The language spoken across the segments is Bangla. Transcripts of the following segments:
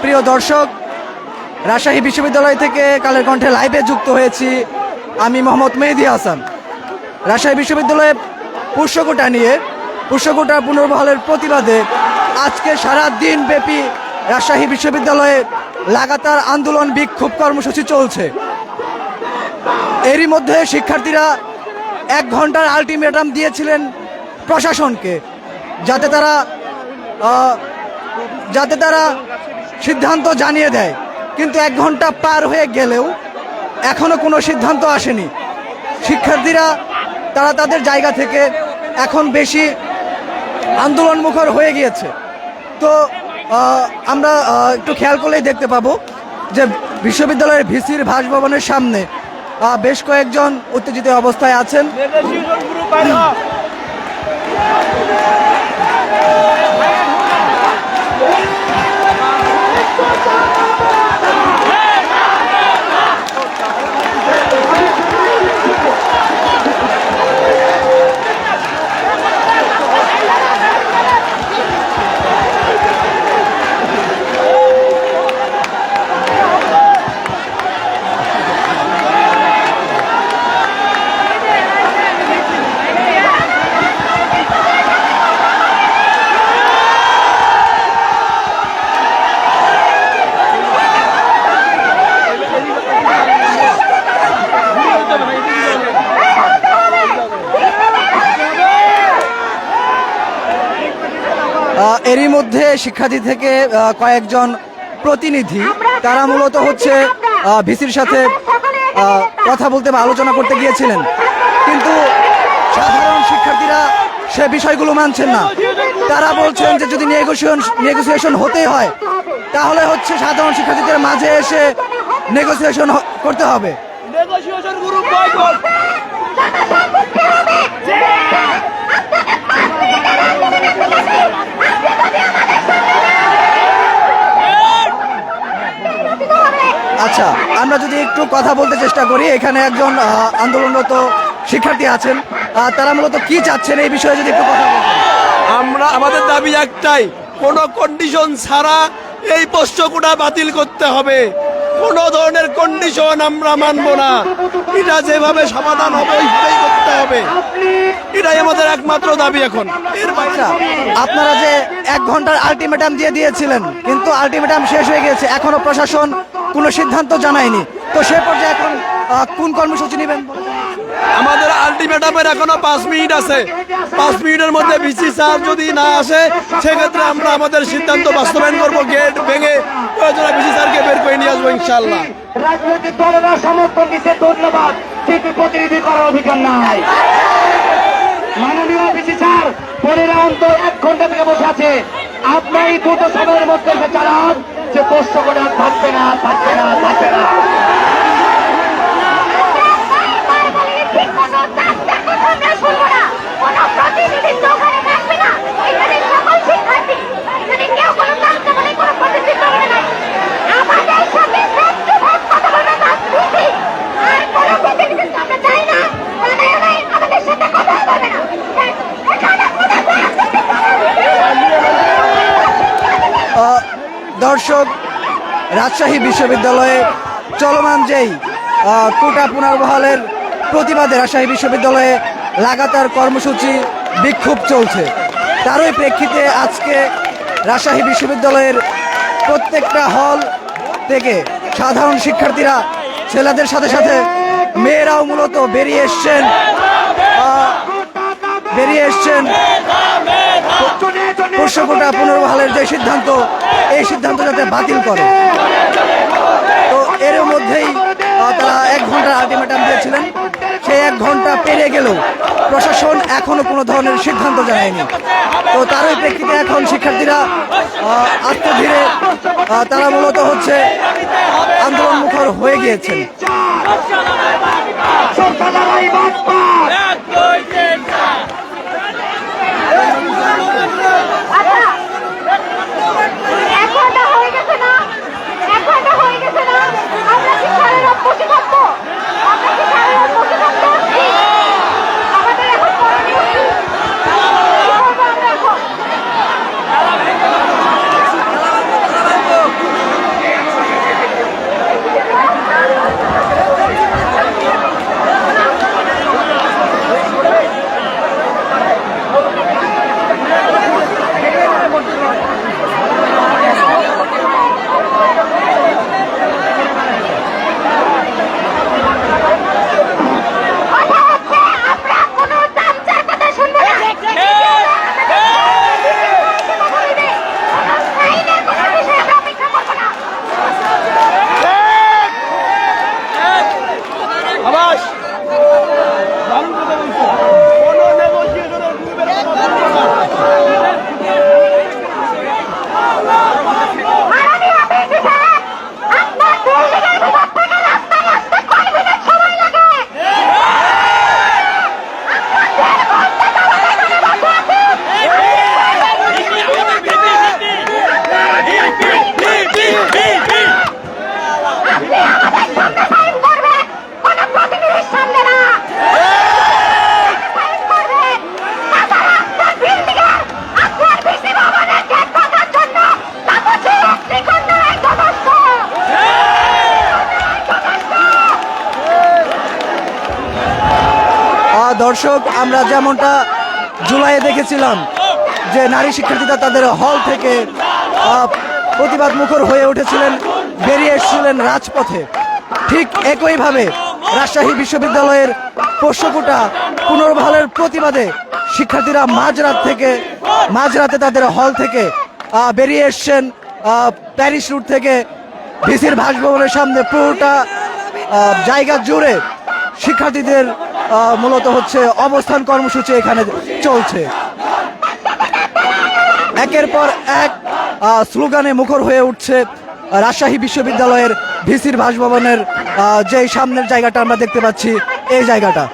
প্রিয় দর্শক, রাজশাহী বিশ্ববিদ্যালয় থেকে কালের কণ্ঠে লাইভে যুক্ত হয়েছি আমি মোহাম্মদ মেহেদী হাসান। রাজশাহী বিশ্ববিদ্যালয়ে পুষ্যকোটা পুনর্বহালের প্রতিবাদে আজকে সারা দিন ব্যাপী রাজশাহী বিশ্ববিদ্যালয়ে লাগাতার আন্দোলন বিক্ষোভ কর্মসূচি চলছে। এরই মধ্যে শিক্ষার্থীরা 1 ঘন্টার আলটিমেটাম দিয়েছিলেন প্রশাসনকে, যাতে তারা সিদ্ধান্ত জানিয়ে দেয়, কিন্তু 1 ঘন্টা পার হয়ে গেলেও এখনো কোনো সিদ্ধান্ত আসেনি। শিক্ষার্থীরা তারা তাদের জায়গা থেকে এখন বেশি আন্দোলনমুখর হয়ে গিয়েছে। তো আমরা একটু খেয়াল করলেই দেখতে পাবো যে বিশ্ববিদ্যালয়ের ভিসির বাসভবনের সামনে বেশ কয়েকজন উত্তেজিত অবস্থায় আছেন। এরই মধ্যে শিক্ষার্থী থেকে কয়েকজন প্রতিনিধি তারা মূলত হচ্ছে ভিসির সাথে কথা বলতে বা আলোচনা করতে গিয়েছিলেন, কিন্তু সাধারণ শিক্ষার্থীরা সে বিষয়গুলো মানছেন না। তারা বলছেন যে যদি নেগোসিয়েশন হতে হয় তাহলে হচ্ছে সাধারণ শিক্ষার্থীদের মাঝে এসে নেগোসিয়েশন করতে হবে। আচ্ছা, আমরা যদি একটু কথা বলতে চেষ্টা করি, এখানে একজন আন্দোলনরত শিক্ষার্থী আছেন, তারা মূলত কি চাচ্ছেন এই বিষয়ে যদি একটু কথা বলতেন। আমাদের দাবি একটাই, কোনো কন্ডিশন ছাড়া এই পোষ্যকোটা বাতিল করতে হবে। কোনো ধরনের কন্ডিশন আমরা মানব না। এটা যেভাবে সমাধান হবে ওইভাবেই করতে হবে, এটাই আমাদের একমাত্র দাবি এখন। আচ্ছা, আপনারা যে 1 ঘন্টার আলটিমেটাম দিয়েছিলেন, কিন্তু আলটিমেটাম শেষ হয়ে গেছে, এখনো প্রশাসন কোনো সিদ্ধান্ত জানায়নি, তো সে পর্যায়ে এখন কোন কর্মসূচি নেবেন? আমাদের আলটিমেটামের এখনো 5 মিনিট আছে। 5 মিনিটের মধ্যে ভিসি স্যার যদি না আসে সেক্ষেত্রে আমরা আমাদের সিদ্ধান্ত বাস্তবায়ন করব। গেট ভেঙে ভিসি স্যারকে বের করে নিয়ে আসবো ইনশাল্লাহ। রাজনৈতিক দলেরা সমর্থন দিচ্ছে, ধন্যবাদ, কিন্তু প্রতিনিধি করার অধিকার নাই। মাননীয় ভিসি স্যার 1 ঘন্টা থেকে বসে আছে। আপনার এই দ্রুত সময়ের মধ্যে চালান যে পোষ্য করে থাকবে না। দর্শক, রাজশাহী বিশ্ববিদ্যালয়ে চলমান যেই কোটা পুনর্বহালের প্রতিবাদে রাজশাহী বিশ্ববিদ্যালয়ে লাগাতার কর্মসূচি বিক্ষোভ চলছে, তারই প্রেক্ষিতে আজকে রাজশাহী বিশ্ববিদ্যালয়ের প্রত্যেকটা হল থেকে সাধারণ শিক্ষার্থীরা, ছেলেদের সাথে সাথে মেয়েরাও মূলত বেরিয়ে এসছেন পোষ্যকোটা পুনর্বহালের যে সিদ্ধান্ত, এই সিদ্ধান্ত যাতে বাতিল করে। তো এর মধ্যেই তারা 1 ঘন্টার আলটিমেটাম দিয়েছিলেন, সেই 1 ঘন্টা পেরিয়ে গেলেও প্রশাসন এখনো কোনো ধরনের সিদ্ধান্ত জানায়নি। তো তারই প্রেক্ষিতে এখন শিক্ষার্থীরা আস্তে ধীরে তারা মূলত হচ্ছে আন্দোলনমুখর হয়ে গিয়েছেন। দর্শক, আমরা যেমনটা জুলাইয়ে দেখেছিলাম যে নারী শিক্ষার্থীরা তাদের হল থেকে প্রতিবাদ মুখর হয়ে উঠেছিলেন, বেরিয়ে এসেছিলেন রাজপথে, ঠিক একইভাবে রাজশাহী বিশ্ববিদ্যালয়ের পোষ্যকুটা পুনর্বহালের প্রতিবাদে শিক্ষার্থীরা মাঝরাতে তাদের হল থেকে বেরিয়ে এসছেন। প্যারিস রুট থেকে ভিসির বাসভবনের সামনে পুরোটা জায়গা জুড়ে শিক্ষার্থীদের মূলত হচ্ছে অবস্থান কর্মসূচি এখানে চলছে। একের পর এক স্লোগানে মুখর হয়ে উঠছে রাজশাহী বিশ্ববিদ্যালয়ের ভিসির বাসভবনের যে সামনের জায়গাটা আমরা দেখতে পাচ্ছি, এই জায়গাটা।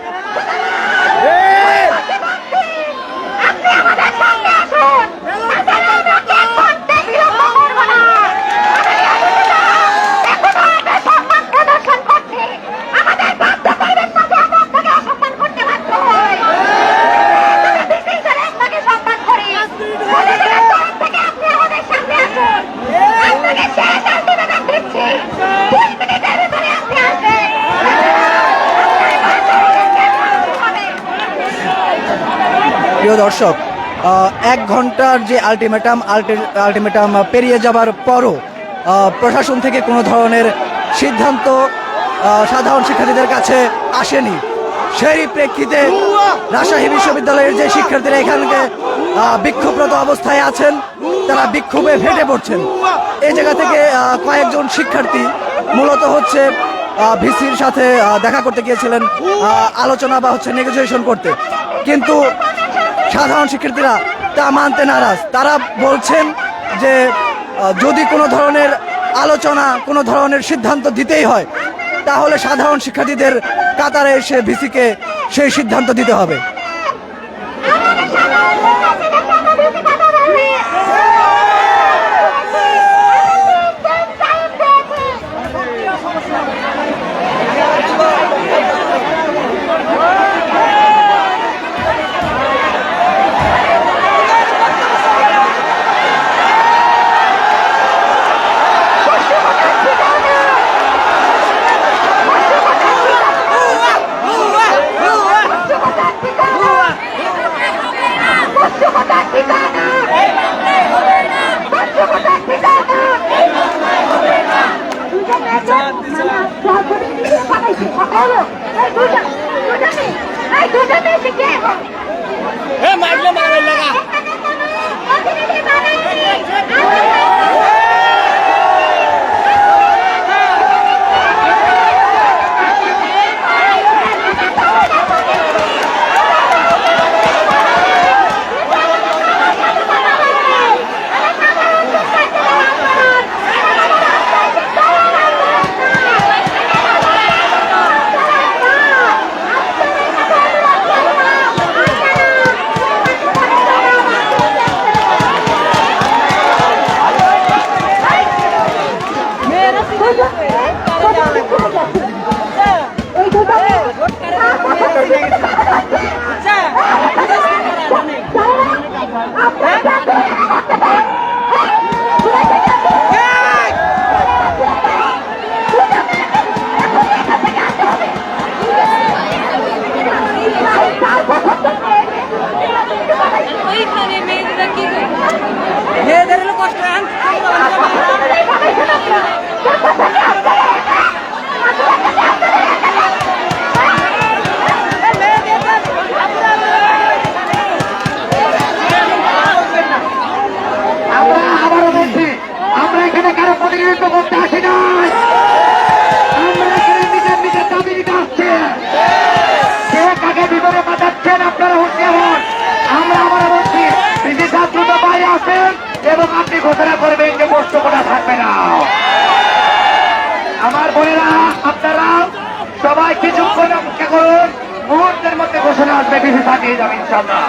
প্রিয় দর্শক, 1 ঘন্টার যে আলটিমেটাম পেরিয়ে যাবার পরও প্রশাসন থেকে কোনো ধরনের সিদ্ধান্ত সাধারণ শিক্ষার্থীদের কাছে আসেনি। সেই প্রেক্ষিতে রাজশাহী বিশ্ববিদ্যালয়ের যে শিক্ষার্থীরা এখানে বিক্ষোভরত অবস্থায় আছেন, তারা বিক্ষোভে ফেটে পড়ছেন। এই জায়গা থেকে কয়েকজন শিক্ষার্থী মূলত হচ্ছে ভিসির সাথে দেখা করতে গিয়েছিলেন, আলোচনা বা হচ্ছে নেগোসিয়েশন করতে, কিন্তু সাধারণ শিক্ষার্থীরা তা মানতে নারাজ। তারা বলছেন যে যদি কোনো ধরনের আলোচনা, কোনো ধরনের সিদ্ধান্ত দিতেই হয়, তাহলে সাধারণ শিক্ষার্থীদের কাতারে এসে ভিসিকে সেই সিদ্ধান্ত দিতে হবে। এবং আপনি ঘোষণা করবেন যে পোষ্যকোটা থাকবে না। আমার বোনেরা, আপনারা সবাই কিছুক্ষণ অপেক্ষা করুন, মুহূর্তের মধ্যে ঘোষণা আসবে, বিধি থাকিয়ে যাবে ইনশাআল্লাহ।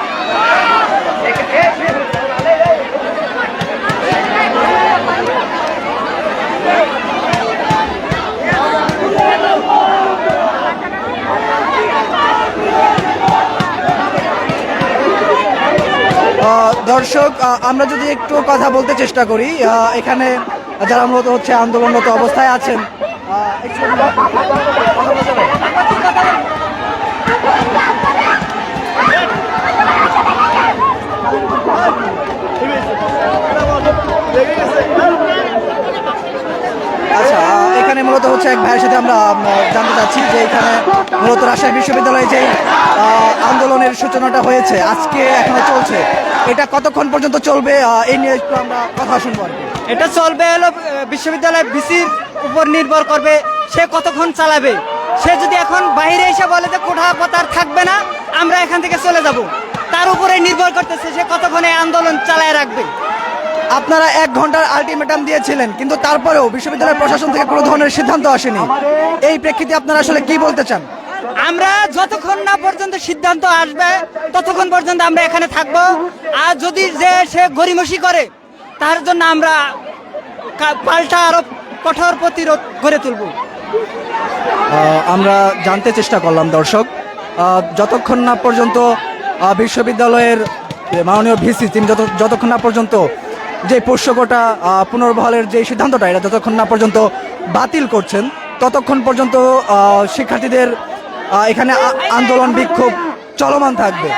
দর্শক, আমরা যদি একটু কথা বলতে চেষ্টা করি, এখানে যারা মূলত হচ্ছে আন্দোলনরত অবস্থায় আছেন, আচ্ছা, এখানে মূলত হচ্ছে এক ভাইয়ের সাথে আমরা জানতে চাচ্ছি যে এখানে মূলত রাজশাহী বিশ্ববিদ্যালয়ে যে আন্দোলনের সূচনাটা হয়েছে আজকে এখনো চলছে, এটা কতক্ষণ পর্যন্ত চলবে? এই নিয়ে একটু আমরা কথা শুনবো আর কি। এটা চলবে হলো বিশ্ববিদ্যালয় ভিসির উপর নির্ভর করবে, সে কতক্ষণ চালাবে। সে যদি এখন বাইরে এসে বলে যে কোঠা পাতার থাকবে না, আমরা এখান থেকে চলে যাব, তার উপরে নির্ভর করতেছে সে কতক্ষণ এই আন্দোলন চালায় রাখবে। আপনারা 1 ঘন্টার আলটিমেটাম দিয়েছিলেন, কিন্তু তারপরেও বিশ্ববিদ্যালয় প্রশাসন থেকে কোনো ধরনের সিদ্ধান্ত আসেনি। এই প্রেক্ষিতে আপনারা আসলে কি বলতে চান? আমরা যতক্ষণ না পর্যন্ত সিদ্ধান্ত আসবে ততক্ষণ পর্যন্ত আমরা এখানে থাকব। আর যদি যে সে গরিমসি করে তার জন্য আমরা পাল্টা আরো কঠোর প্রতিরোধ গড়ে তুলব। আমরা জানতে চেষ্টা করলাম দর্শক, যতক্ষণ না পর্যন্ত বিশ্ববিদ্যালয়ের মাননীয় ভিসি তিনি যতক্ষণ না পর্যন্ত যে পোষ্যকোটা পুনর্বহালের যে সিদ্ধান্তটা এটা যতক্ষণ না পর্যন্ত বাতিল করছেন ততক্ষণ পর্যন্ত শিক্ষার্থীদের এখানে আন্দোলন বিক্ষোভ চলমান থাকবে।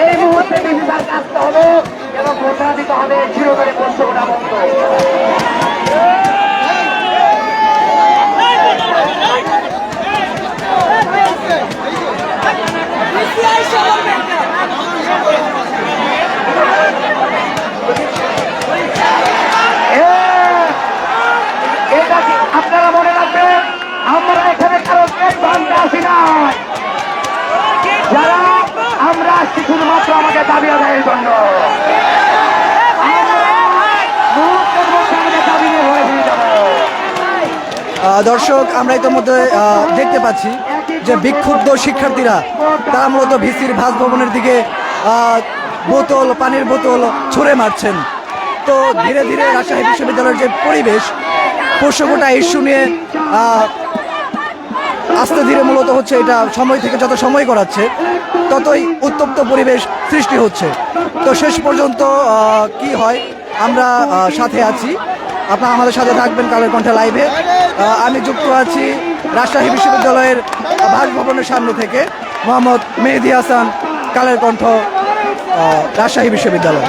এই মুহূর্তে বিচার আসতে হবে এবং ঘোষণা দিতে হবে চিরতরে পোষ্যকোটা বন্ধ। এটা কি আপনারা মনে রাখবেন, আমরা এখানে কারো পেট ভাঙতে আসি নাই। যারা আমরা আসছি শুধুমাত্র আমাদের দাবি আদায়ের জন্য। মুহূর্তের মধ্যে আমাদের দাবি নিয়ে হয়ে ফিরে যাব। দর্শক, আমরা ইতিমধ্যে দেখতে পাচ্ছি যে বিক্ষুব্ধ শিক্ষার্থীরা তারা মূলত ভিসির বাসভবনের দিকে বোতল, পানির বোতল ছুঁড়ে মারছেন। তো ধীরে ধীরে রাজশাহী বিশ্ববিদ্যালয়ের যে পরিবেশ পোষ্যকোটা ইস্যু নিয়ে আস্তে ধীরে মূলত হচ্ছে এটা সময় থেকে যত সময় গড়াচ্ছে ততই উত্তপ্ত পরিবেশ সৃষ্টি হচ্ছে। তো শেষ পর্যন্ত কি হয় আমরা সাথে আছি, আপনারা আমাদের সাথে থাকবেন কালের কণ্ঠে লাইভে। আমি যুক্ত আছি রাজশাহী বিশ্ববিদ্যালয়ের বাসভবনের সামনে থেকে। মোহাম্মদ মেহেদি হাসান, কালের কণ্ঠ, রাজশাহী বিশ্ববিদ্যালয়।